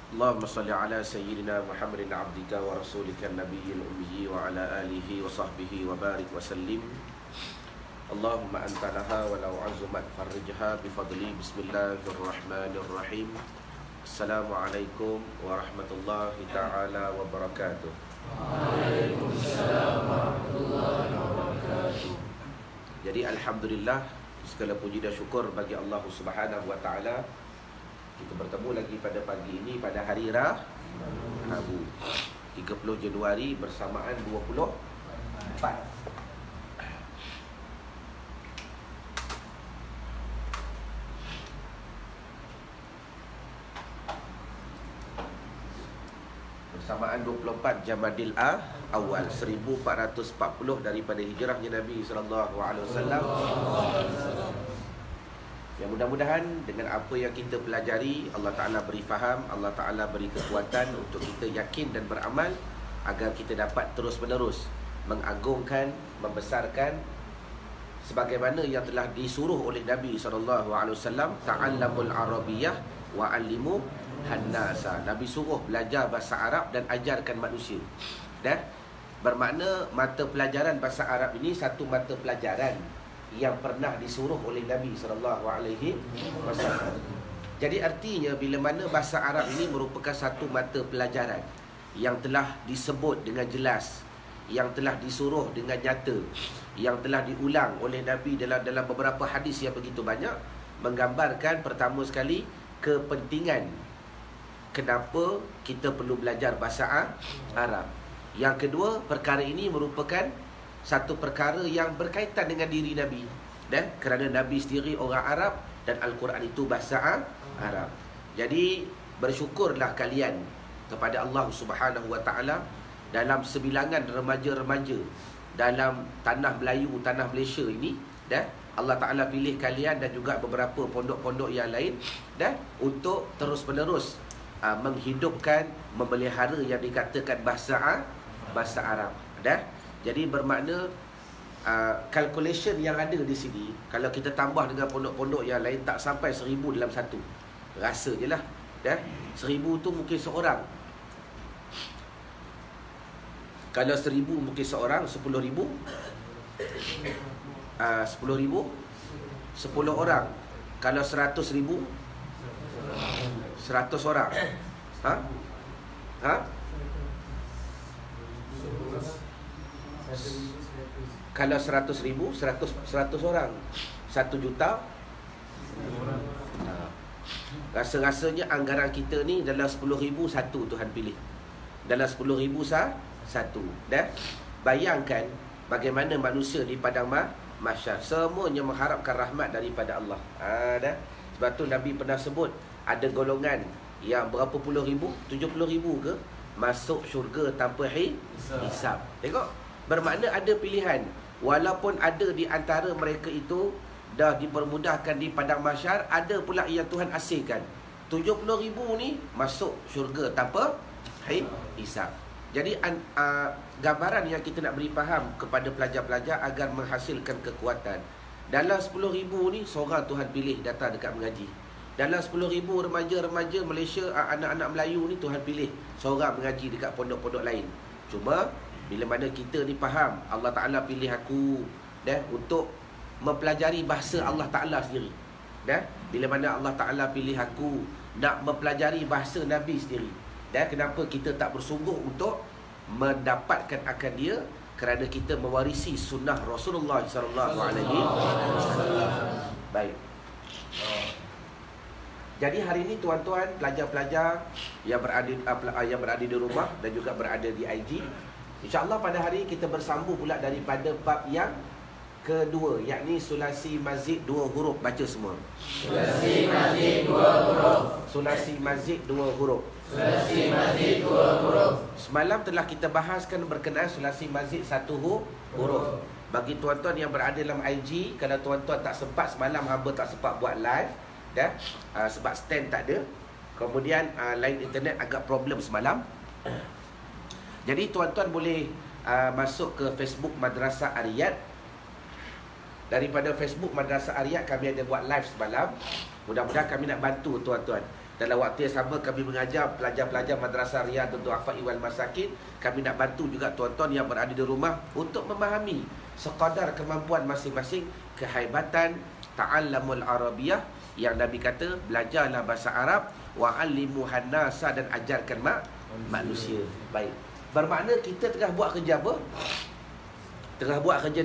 Allahumma salli ala sayyidina Muhammadin abdika wa rasulika nabiyil ummi wa ala alihi wa sahbihi wa barik wa sallim. Allahumma anta laha wa law azumat farrijha bifadli. Bismillahirrahmanirrahim. Assalamualaikum warahmatullahi ta'ala wabarakatuh. Waalaikumsalam warahmatullahi wabarakatuh. Jadi alhamdulillah, segala puji dan syukur bagi Allah Subhanahu wa taala. Kita bertemu lagi pada pagi ini pada hari Rabu 30 Januari bersamaan 24. Bersamaan 24 Jamadil Awal 1440 daripada hijrahnya Nabi sallallahu alaihi wasallam. Yang mudah-mudahan dengan apa yang kita pelajari, Allah Ta'ala beri faham, Allah Ta'ala beri kekuatan untuk kita yakin dan beramal, agar kita dapat terus-menerus mengagungkan, membesarkan sebagaimana yang telah disuruh oleh Nabi SAW. Ta'allamul Arabiyyah wa'allimu hannasa. Nabi suruh belajar bahasa Arab dan ajarkan manusia. Dan bermakna mata pelajaran bahasa Arab ini satu mata pelajaran yang pernah disuruh oleh Nabi SAW. Jadi artinya bila mana bahasa Arab ini merupakan satu mata pelajaran yang telah disebut dengan jelas, yang telah disuruh dengan nyata, yang telah diulang oleh Nabi dalam beberapa hadis yang begitu banyak, menggambarkan pertama sekali kepentingan kenapa kita perlu belajar bahasa Arab. Yang kedua, perkara ini merupakan satu perkara yang berkaitan dengan diri Nabi, dan kerana Nabi sendiri orang Arab dan Al-Quran itu bahasa Arab. Jadi bersyukurlah kalian kepada Allah Subhanahu wa taala dalam sebilangan remaja-remaja dalam tanah Melayu, tanah Malaysia ini, dan Allah Taala pilih kalian dan juga beberapa pondok-pondok yang lain, dan untuk terus-menerus menghidupkan, memelihara yang dikatakan bahasa Arab. Dan jadi bermakna calculation yang ada di sini, kalau kita tambah dengan pondok-pondok yang lain, tak sampai 1000 dalam satu. Rasa je lah. 1000 tu mungkin seorang. Kalau 1000 mungkin seorang, 10,000 10,000 10 orang. Kalau 100,000 100 orang. Kalau 100,000 100 orang. 1 juta. Rasa-rasanya anggaran kita ni dalam 10,000 satu Tuhan pilih. Dalam 10,000 satu. Dan bayangkan bagaimana manusia di padang mahsyar, semuanya mengharapkan rahmat daripada Allah. Sebab tu Nabi pernah sebut ada golongan yang berapa puluh ribu, 70,000 ke, masuk syurga tanpa hisab. Tengok, bermakna ada pilihan. Walaupun ada di antara mereka itu dah dipermudahkan di padang mahsyar, ada pula yang Tuhan asingkan. 70,000 ni masuk syurga tanpa hisab. Jadi gambaran yang kita nak beri faham kepada pelajar-pelajar agar menghasilkan kekuatan. Dalam 10,000 ni seorang Tuhan pilih datang dekat mengaji. Dalam 10,000 remaja-remaja Malaysia, anak-anak Melayu ni Tuhan pilih seorang mengaji dekat pondok-pondok lain. Cuma bila mana kita ni faham Allah Ta'ala pilih aku untuk mempelajari bahasa Allah Ta'ala sendiri, bila mana Allah Ta'ala pilih aku nak mempelajari bahasa Nabi sendiri, kenapa kita tak bersungguh untuk mendapatkan akan dia? Kerana kita mewarisi sunnah Rasulullah SAW. Baik. Jadi hari ini tuan-tuan, pelajar-pelajar yang berada di rumah dan juga berada di IG, InsyaAllah pada hari ini kita bersambung pula daripada bab yang kedua, yakni sulasi mazid 2 huruf. Baca semua. Sulasi mazid 2 huruf. Sulasi mazid 2 huruf. Sulasi mazid 2 huruf. Semalam telah kita bahaskan berkenaan sulasi mazid 1 huruf. Bagi tuan-tuan yang berada dalam IG, kalau tuan-tuan tak sempat semalam, hamba tak sempat buat live, sebab stand tak ada. Kemudian line internet agak problem semalam. Jadi tuan-tuan boleh masuk ke Facebook Madrasah Ariyat. Daripada Facebook Madrasah Ariyat kami ada buat live semalam. Mudah-mudahan kami nak bantu tuan-tuan. Dalam waktu yang sama kami mengajar pelajar-pelajar Madrasah Riyadhul Du'afa wal Masakin. Kami nak bantu juga tuan-tuan yang berada di rumah untuk memahami sekadar kemampuan masing-masing, kehebatan ta'allamul Arabiyah yang Nabi kata belajarlah bahasa Arab wa 'allimuhan nasa, dan ajarkan manusia. Baik. Bermakna kita tengah buat kerja apa? Tengah buat kerja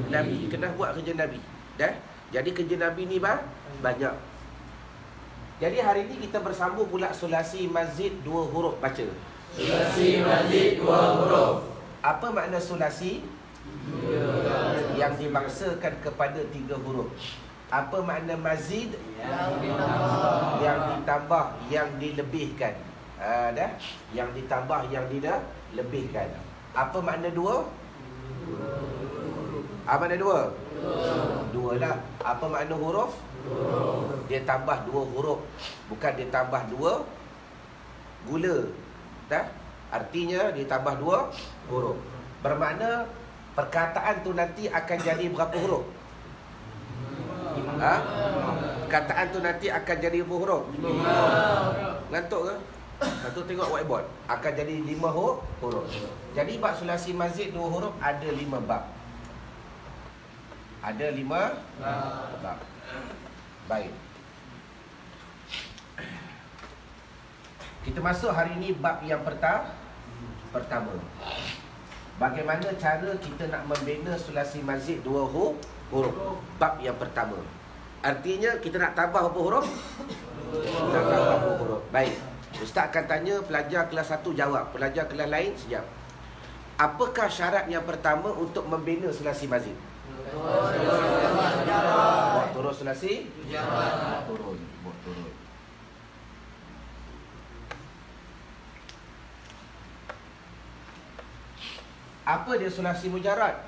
Nabi, kena buat kerja Nabi. Dah. Jadi kerja Nabi ni banyak. Jadi hari ni kita bersambung pula sulasi mazid 2 huruf. Baca. Sulasi mazid 2 huruf. Apa makna sulasi? Yang dimaksakan kepada 3 huruf. Apa makna mazid? Yang ditambah, yang dilebihkan. Dah. Yang ditambah, yang dilebihkan. Apa makna 2? Apa makna 2? 2 lah. Apa makna huruf? Dia tambah 2 huruf. Bukan dia tambah 2 gula. Dah? Artinya dia tambah 2 huruf. Bermakna perkataan tu nanti akan jadi berapa huruf? Perkataan tu nanti akan jadi berapa huruf? 5. Ngantuk ke? Ngantuk tengok whiteboard. Akan jadi 5 huruf. Jadi bab sulasi mazid 2 huruf ada 5 bab. Ada 5 bab. Baik. Kita masuk hari ini bab yang pertama. Bagaimana cara kita nak membina sulasi mazid 2 huruf? Bab yang pertama. Artinya kita nak tambah berapa huruf? Nak tambah 2 huruf. Baik. Ustaz akan tanya, pelajar kelas 1 jawab, pelajar kelas lain sejam. Apakah syarat yang pertama untuk membina sulasi mazid? Buat turun sulasi? Buat turun. Apa dia sulasi mujarad?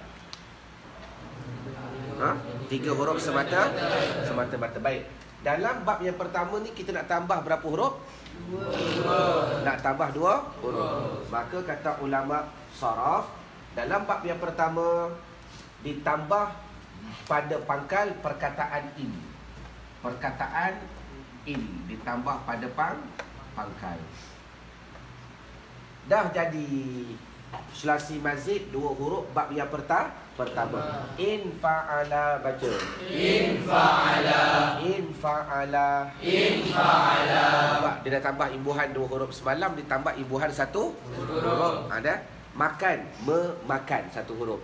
3 huruf semata-mata. Baik. Dalam bab yang pertama ni kita nak tambah berapa huruf? 2. Nak tambah 2 huruf. Maka kata ulama saraf, dalam bab yang pertama ditambah pada pangkal perkataan ini. Perkataan ini ditambah pada pangkal. Dah jadi sulasi mazid 2 huruf bab yang pertama. In fa'ala, baca. In fa'ala. Dia dah tambah imbuhan 2 huruf. Semalam ditambah imbuhan 1 huruf. Ada makan, memakan 1 huruf.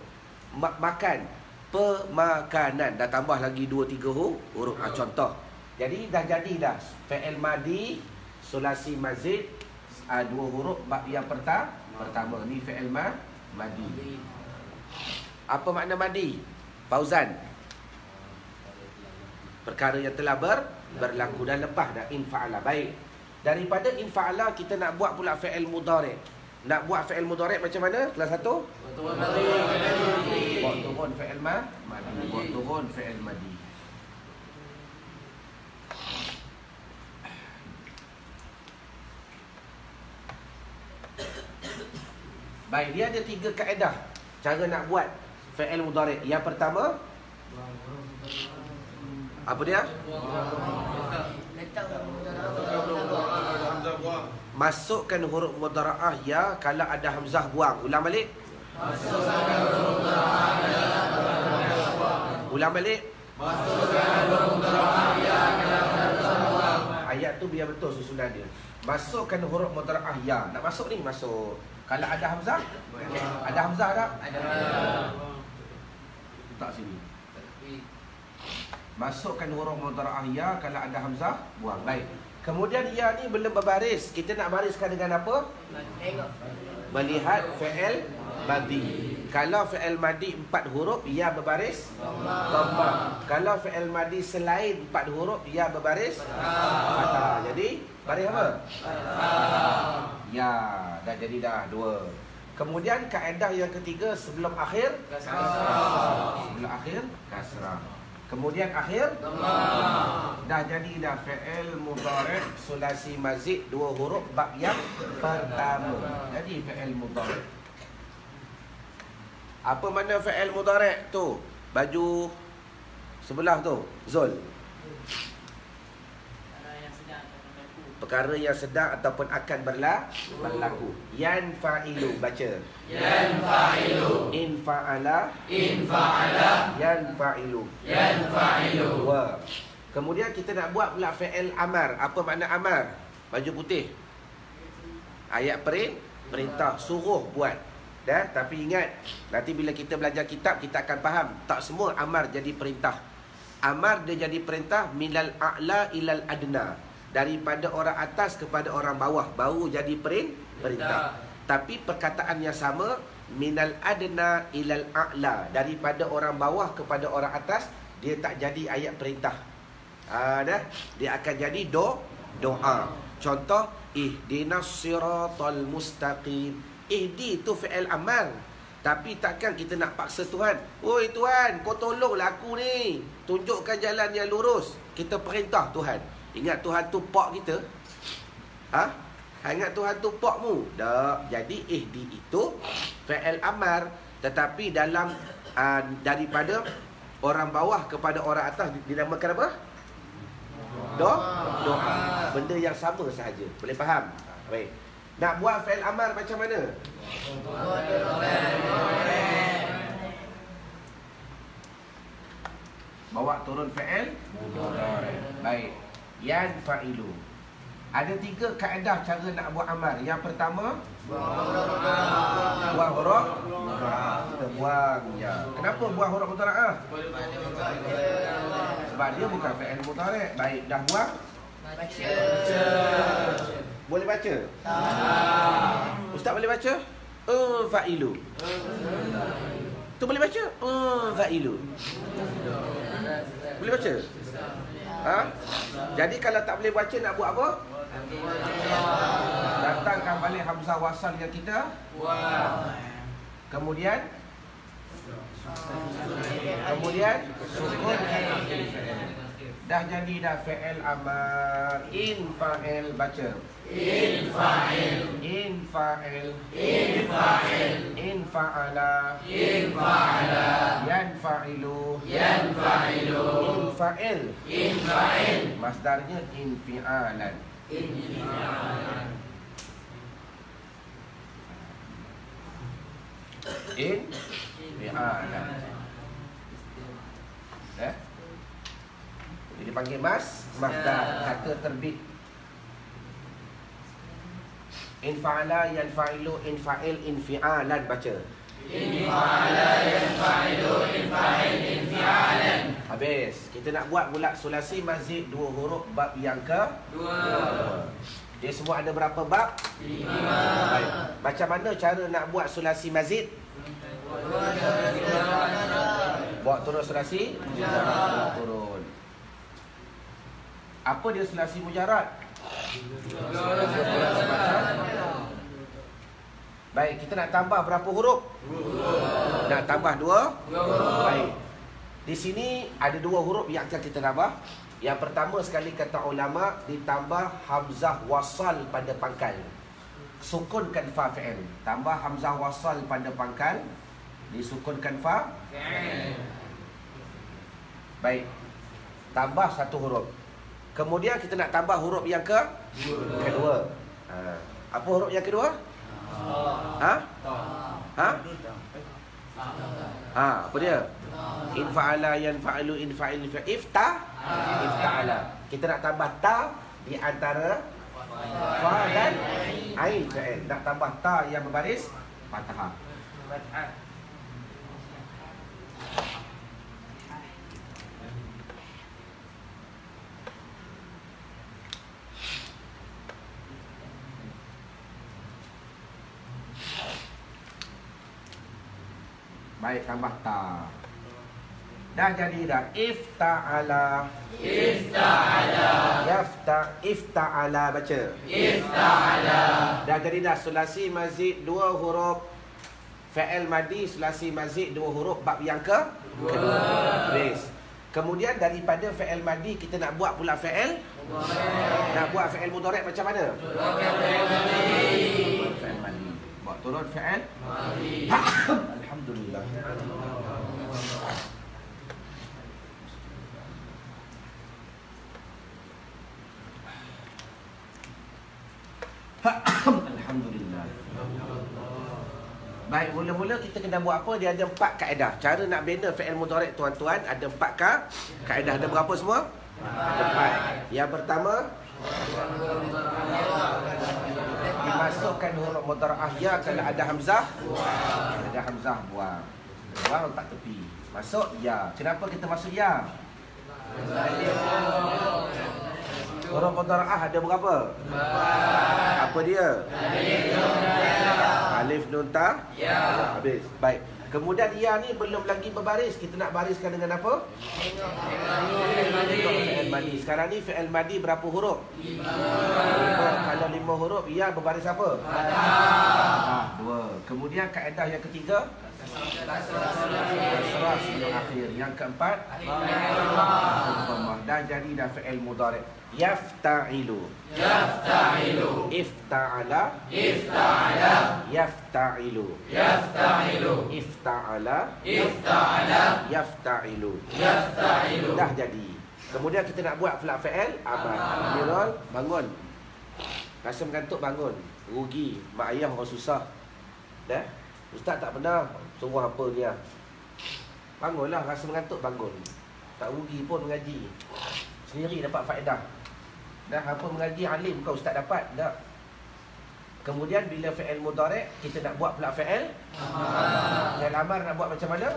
Makan, pemakanan, dah tambah lagi 2-3 huruf. Contoh. Jadi dah jadilah fi'il madi sulasi mazid 2 huruf bab yang pertama. Ni fi'il madi. Apa makna madi? Fauzan. Perkara yang telah berlaku dan lepas dah. In fa'ala. Baik. Daripada in fa'ala kita nak buat pula fi'il mudhari'. Nak buat fi'il mudhari' macam mana? Kelas 1? Buat turun fi'il madi. Buat turun fi'il madi. Baik, dia ada 3 kaedah cara nak buat fi'il mudhari'. Yang pertama, apa dia? Masukkan huruf mudhara'ah ya kalau ada hamzah buang. Ulang balik. Masukkan huruf mudhara'ah ya kalau ada hamzah buang. Ulang balik. Masukkan huruf mudhara'ah ya kalau ada hamzah buang. Ayat tu biar betul susunan dia. Masukkan huruf mudhara'ah ya. Nak masuk ni masuk. Kalau ada hamzah? Ada hamzah tak? Ada. Tak sini. Masukkan huruf mudhara'ah ya kalau ada hamzah buang. Baik. Kemudian ya ni belum berbaris. Kita nak bariskan dengan apa? Melihat fi'il madi. Kalau fi'il madi 4 huruf, ya berbaris dhamma. Kalau fi'il madi selain 4 huruf, ya berbaris fathah. Jadi baris apa? Ya, dah jadi dah 2. Kemudian kaedah yang ketiga, sebelum akhir kasrah. Sebelum akhir kasrah. Kemudian akhir dah jadi dah fi'il mudhari' sulasi mazid 2 huruf bab yang pertama. Jadi fi'il mudhari'. Apa makna fi'il mudhari' tu? Baju sebelah tu, Zul. perkara yang sedang ataupun akan berlaku. Yanfa'ilu, baca. Yanfa'ilu. In fa'ala. In fa'ala. Yanfa'ilu. Yanfa'ilu. Wa. Kemudian kita nak buat pula fi'il amar. Apa makna amar? Baju putih. Ayat perintah, suruh buat. Dah, tapi ingat, nanti bila kita belajar kitab kita akan faham, tak semua amar jadi perintah. Amar dia jadi perintah minal a'la ilal adna. Daripada orang atas kepada orang bawah baru jadi perintah. Tapi perkataan yang sama, minal adna ilal a'la, daripada orang bawah kepada orang atas, dia tak jadi ayat perintah. Dah, dia akan jadi doa. Contoh, ihdinas siratal mustaqim. Ihdi tu fi'il amar. Tapi takkan kita nak paksa Tuhan. Oi Tuhan, kau tolonglah aku ni, tunjukkan jalan yang lurus. Kita perintah Tuhan. Ingat Tuhan tu pak kita? Ingat Tuhan tu pakmu? Tak. Jadi ihdi itu fi'il amar, tetapi dalam daripada orang bawah kepada orang atas dinamakan apa? Doa. Benda yang sama sahaja. Boleh faham? Baik. Nak buat fi'il amar macam mana? Bawa turun fi'il mudhari'. Baik. Yanfa'ilu. Ada 3 kaedah cara nak buat amar. Yang pertama, buang huruf kita buang ya. Kenapa buang huruf mudhari'? Sebab dia bukan fi'il mudhari'. Baik, dah buang? Baca. Boleh baca? Ustaz boleh baca? Fa'ilu. Tu boleh baca? Fa'ilu. Boleh baca? Jadi kalau tak boleh baca nak buat apa? Datangkan balik hamzah wasal yang kita Kemudian sukunkan akhir fi'il. Dah jadi dah fi'il amar. In fa'il, baca. In fa'il. In fa'il. In fa'il. In fa'ala. In fa'ala. Yanfa'ilu. Yanfa'ilu. In fa'il. In fa'il. Masdarnya infi'alan. Infi'alan. Infi'alan. Jadi panggil masdar, kata terbit. Infa'ala yanfa'ilu infa'il infi'alan, baca. Infa'ala yanfa'ilu infa'il infi'alan. Habis. Kita nak buat pula sulasi mazid 2 huruf bab yang ke-2. Dia semua ada berapa bab? 5. Baik. Macam mana cara nak buat sulasi mazid? Bawa turun sulasi turun. Apa dia sulasi mujarad? Baik, kita nak tambah berapa huruf? Nak tambah 2 huruf. Baik. Di sini ada 2 huruf yang akan kita tambah. Yang pertama sekali kata ulama, ditambah hamzah wasal pada pangkal. Sukunkan fa fi'il. Tambah hamzah wasal pada pangkal, disukunkan fa fi'il. Baik. Tambah 1 huruf. Kemudian kita nak tambah huruf yang kedua. Apa huruf yang kedua? Apa dia? In fa'ala yanfa'ilu in fa'il ifta'ala. Kita nak tambah ta di antara fa dan ain fi'il. Nak tambah ta yang berbaris fathah. Baik, tambah ta. Dah jadi dah. Ifta'ala. Ifta'ala, baca. Ifta'ala. Dah jadi dah sulasi mazid 2 huruf. Fi'il madi sulasi mazid 2 huruf bab yang kedua. Habis. Kemudian daripada fi'il madi kita nak buat pula fi'il. Nak buat fi'il mudhari' macam mana? Fi'il madi. Buat turun fi'il madi. Alhamdulillah. Alhamdulillah. Baik, mula-mula kita kena buat apa? Dia ada 4 kaedah. Cara nak bina fi'il mudhari' tuan-tuan ada 4 kaedah. Ada berapa semua? Ada 4. Yang pertama, dimasukkan huruf mudhara'ah ya kalau ada hamzah. Ada hamzah buang. Buang letak tepi. Masuk ya. Kenapa kita masuk ya? Huruf mudhara'ah ada berapa? Apa dia? Alif nun ta ya. Habis. Baik. Kemudian ya ni belum lagi berbaris. Kita nak bariskan dengan apa? Fi'il madi. Sekarang ni fi'il madi berapa huruf? 5. Kalau 5 huruf, ya berbaris apa? Fathah. 2. Kemudian kaedah yang ketiga, kasrah sebelum akhir. Yang keempat, dhammah. Dah jadi dah fi'il mudhari'. Yafta'ilu. Yaftailu. Ifta'ala. Ifta'ala. Yafta'ilu. Yaftailu. Ifta'ala. Ifta'ala. Yafta'ilu. Yafta'ilu. Dah jadi. Kemudian kita nak buat pula fi'il amal. Amirul, bangun. Rasa mengantuk, bangun. Rugi. Mak ayah orang susah. Dah? Ustaz tak pernah suruh apa dia. Bangunlah, rasa mengantuk, bangun. Tak rugi pun mengaji. Sendiri dapat faedah. Dah apa mengaji alim kau ustaz dapat? Tak. Kemudian bila fi'il mudhari' kita nak buat pula fi'il amar. Fi'il amar nak buat macam mana?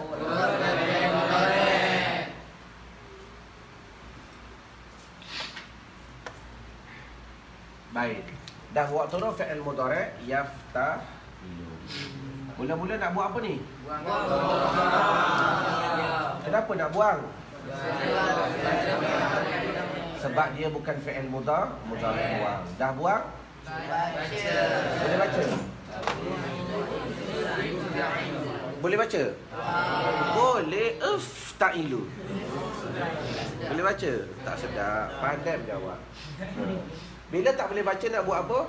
Baik. Dah buat turun fi'il mudhari' yaftahilu. Mula-mula nak buat apa ni? Buang. Kenapa nak buang? Sebab dia bukan fi'il mudhari' buang. Dah buang? Boleh baca? Boleh baca? Boleh. Ifta'ilu. Boleh baca? Tak sedap. Pandai menjawab. Bila tak boleh baca nak buat apa?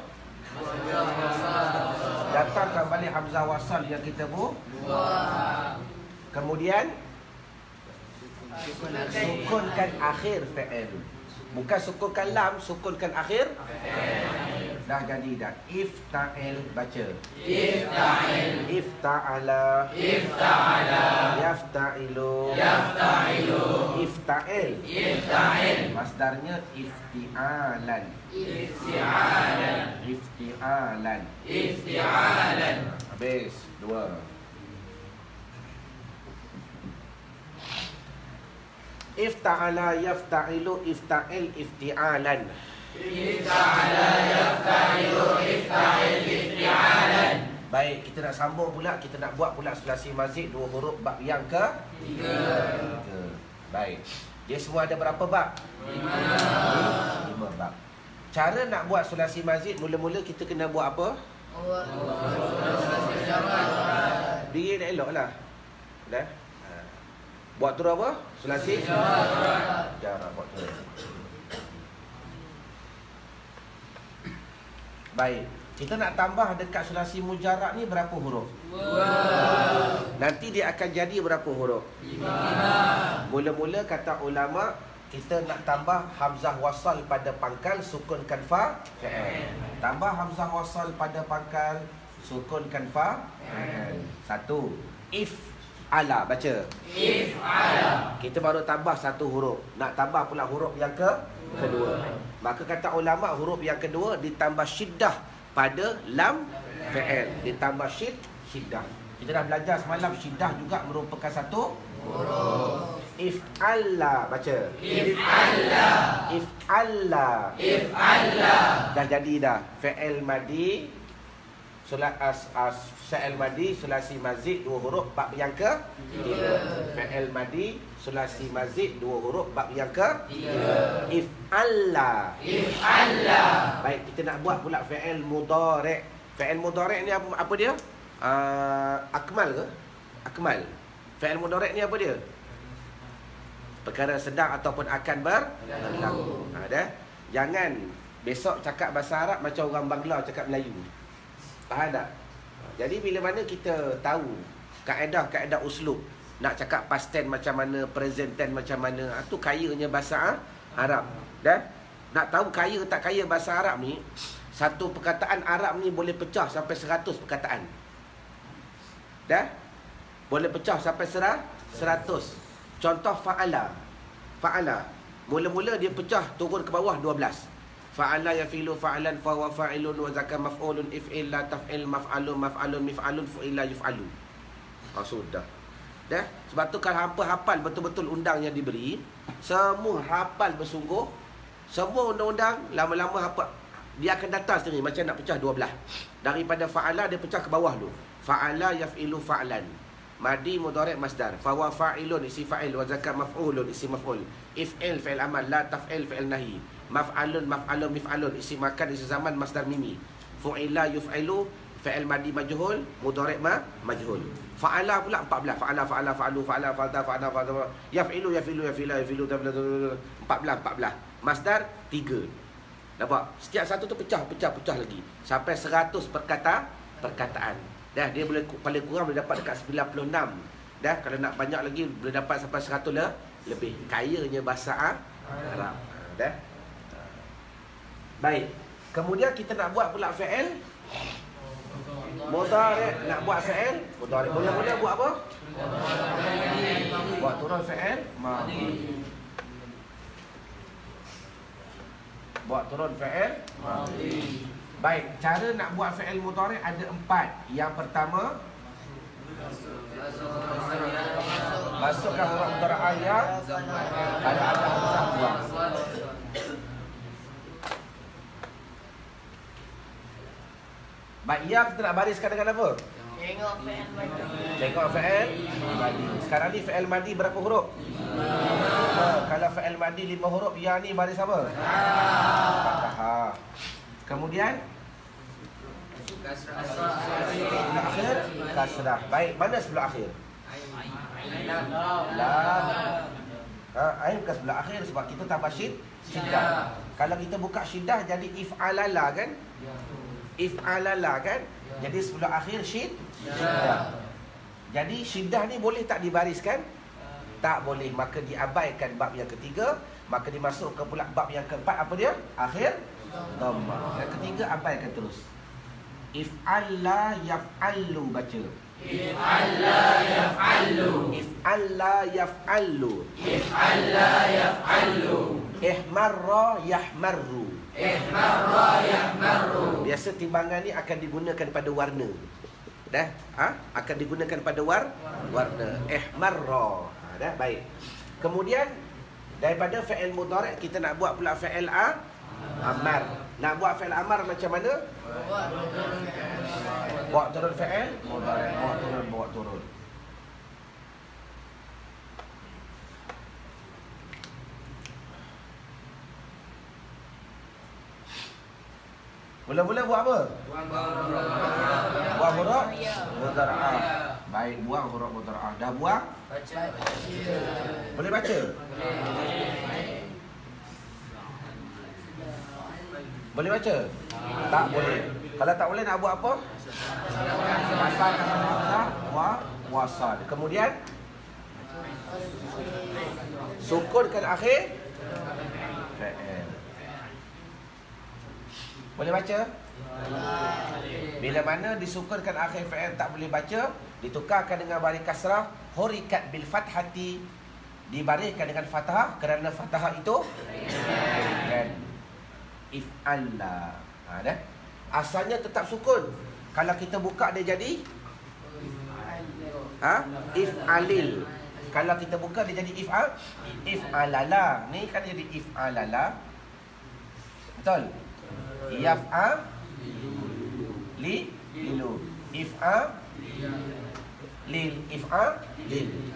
Datangkan balik hamzah wasal yang kita buang. Kemudian sukunkan akhir fi'il. Bukan sukunkan lam, sukunkan akhir. Dah jadi dah. Ifta'il, baca. Ifta'il. Ifta'ala. Ifta'ala. Yafta'ilu. Yafta'ilu. Ifta'il. Ifta'il. Masdarnya ifti'alan. Ifti'alan. Ifti'alan. Ifti'alan. Habis. 2. Ifta'ala yafta'ilu ifta'il ifti'alan. Ifta'ala yafta'ilu ifta'il ifti'alan. Baik, kita nak sambung pula. Kita nak buat pula sulasi mazid 2 huruf bab yang ke 3. Baik. Dia semua ada berapa bab? 5 bab. Cara nak buat sulasi mazid, mula-mula kita kena buat apa? Diri dah elok lah. Dah? Buat tu apa? Sulasi? Jarah buat tu. Baik. Kita nak tambah dekat sulasi mujarrad ni berapa huruf? 2. Nanti dia akan jadi berapa huruf? 5. Mula-mula kata ulama, kita nak tambah hamzah wasal pada pangkal, sukunkan fa, fi'il. Tambah hamzah wasal pada pangkal, sukunkan fa, fi'il. 1. If ala, baca. If ala. Kita baru tambah 1 huruf. Nak tambah pula huruf yang kedua. Maka kata ulama, huruf yang kedua ditambah syiddah pada lam fi'il. Ditambah syiddah. Kita dah belajar semalam, syiddah juga merupakan 1 huruf. If alla, baca. If alla. If alla. If alla. Dah jadi dah. Fi'il madi, fi'il madi sulasi mazid 2 huruf bab yang ke 3. Fi'il madi sulasi mazid 2 huruf bab yang ke 3. If alla. If alla. Baik, kita nak buat pula fi'il mudhari'. Fi'il mudhari' ni apa dia? Akmal ke? Akmal. Fi'il mudhari' ni apa dia? Perkara sedang ataupun akan berlaku. Dah. Jangan besok cakap bahasa Arab macam orang Bangla cakap Melayu. Faham tak? Jadi bila mana kita tahu kaedah-kaedah uslub, nak cakap past tense macam mana, present tense macam mana, tu kayanya bahasa Arab. Dah? Nak tahu kaya tak kaya bahasa Arab ni, Satu perkataan Arab ni boleh pecah sampai 100 perkataan. Dah? Boleh pecah sampai 100. Contoh fa'ala. Fa'ala. Mula-mula dia pecah turun ke bawah 12. Fa'ala yafilu fa'alan fa wa fa'ilun wa zakar maf'ulun if'il la taf'il maf'alun maf'alun mif'alun fu'ila yuf'alu. Sudah. Dah? Sebab tu kalau hampa hafal betul-betul undang yang diberi, semua hafal bersungguh, semua undang-undang lama-lama hafal, dia akan datang sendiri macam nak pecah 12. Daripada fa'ala dia pecah ke bawah dulu. Fa'ala yaf'ilu fa'lan. Madi mudhari' masdar. Fa wa fa'ilun isi fa'il wa zakar maf'ulun isi maf'ul. If'il fi'il amal la taf'il fi'il nahi. Maf'alun maf'alun mif'alun isi makan isi zaman masdar mimi. Fu'ila yuf'ilu fi'il madi majhul mudhari' majhul. Fa'ala pula 14. Fa'ala fa'alu fa'ala fa'alta yaf'ilu 14. Masdar 3. Nampak? Setiap satu tu pecah lagi sampai 100 perkataan. Dah, dia boleh paling kurang boleh dapat dekat 96. Dah, kalau nak banyak lagi boleh dapat sampai 100 lebih. Kayanya bahasa Arab. Dah. Baik. Kemudian kita nak buat pula fi'il mudhari'. Nak buat fi'il mudhari'. Mula-mula buat apa? Buat turun fi'il madhi. Buat turun fi'il madhi. Baik, cara nak buat fi'il mudhari' ada 4. Yang pertama, masukkan huruf mudhara'ah yang kalau ada hamzah buang. Baik, yang kita nak bariskan dengan apa? Tengok fi'il madi. Tengok fi'il madi. Sekarang ni fi'il madi berapa huruf? 5. Kalau fi'il madi 5 huruf, yang ni baris apa? Fathah. Kemudian sebelah akhir kasrah. Baik, mana sebelah akhir? Lam. Ain bukan sebelah akhir sebab kita tambah syiddah. Kalau kita buka syiddah jadi if'alala kan? If'alala kan? Jadi sebelah akhir syiddah. Jadi syiddah ni boleh tak dibariskan? Tak boleh, maka diabaikan bab yang ketiga, maka dimasukkan pula bab yang keempat. Apa dia? Akhir dhammah. Yang ketiga abaikan terus. If'alla yaf'allu baca. If'alla yaf'allu. If'alla yaf'allu. If'alla yaf'allu. Ihmarra yahmarru. Ihmarra yahmarru. Biasa timbangan ni akan digunakan pada warna. Dah? Akan digunakan pada warna. Ihmarra. Dah? Baik. Kemudian daripada fi'il mudhari' kita nak buat pula fi'il amar. Nak buat fi'il amar macam mana? Buat turun fi'il mudhari'. Buat turun. Mula-mula buat apa? Buang huruf mudhara'ah. Baik, buang huruf mudhara'ah. Dah buang? Boleh baca? Boleh baca? Tak boleh. Kalau tak boleh nak buat apa? Pasangkan hamzah wasal. Kemudian sukunkan akhir fi'il. Boleh baca? Bila mana disukunkan akhir fi'il tak boleh baca, ditukarkan dengan baris kasrah, hurikat bil fathati, dibariskan dengan fathah kerana fathah itu kan if'alla. Dah. Asalnya tetap sukun. Kalau kita buka dia jadi if'alil. Kalau kita buka dia jadi if'alala. Ni kan jadi if'alala. Betul? Lilu. If'alil.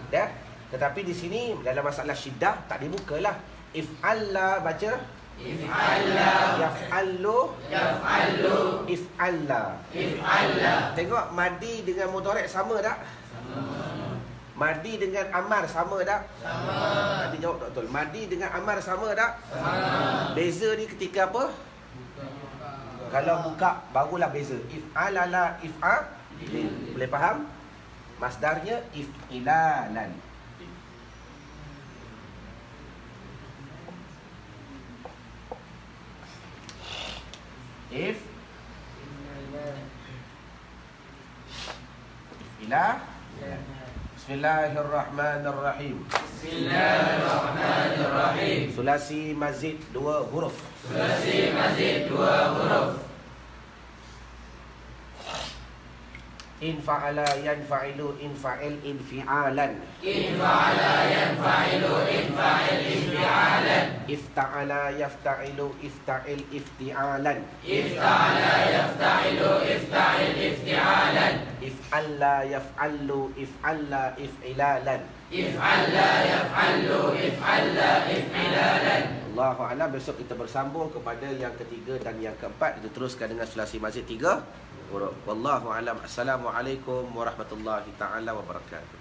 Dah. Tetapi di sini dalam masalah syiddah tak dibukalah. If'alla baca. If'alla. Yaf'allu. If'alla. Tengok madi dengan mudhari' sama tak? Madi dengan amar sama tak? Sama. Tadi jawab tak betul. Madi dengan amar sama tak? Sama. Beza ni ketika apa? Kalau buka barulah beza. If'alala if'alil. Boleh faham? Masdarnya if'ilalan. Ila. Bismillahirrahmanirrahim. Bismillahirrahmanirrahim. Sulasi mazid 2 huruf. Sulasi mazid 2 huruf. In fa'ala yanfa'ilu infa'il infi'alan. In fa'ala yanfa'ilu infa'il infi'alan. Ifta'ala yafta'ilu ifta'il ifti'alan. Ifta'ala yafta'ilu ifta'il ifti'alan. If'alla yaf'allu if'alla if'ilalan. If'alla yaf'allu if'alla if'ilalan. Allahu a'lam. Besok kita bersambung kepada yang ketiga dan yang keempat. Kita teruskan dengan sulasi mazid 3 huruf. Wallahu a'lam. Assalamualaikum warahmatullahi taala wabarakatuh.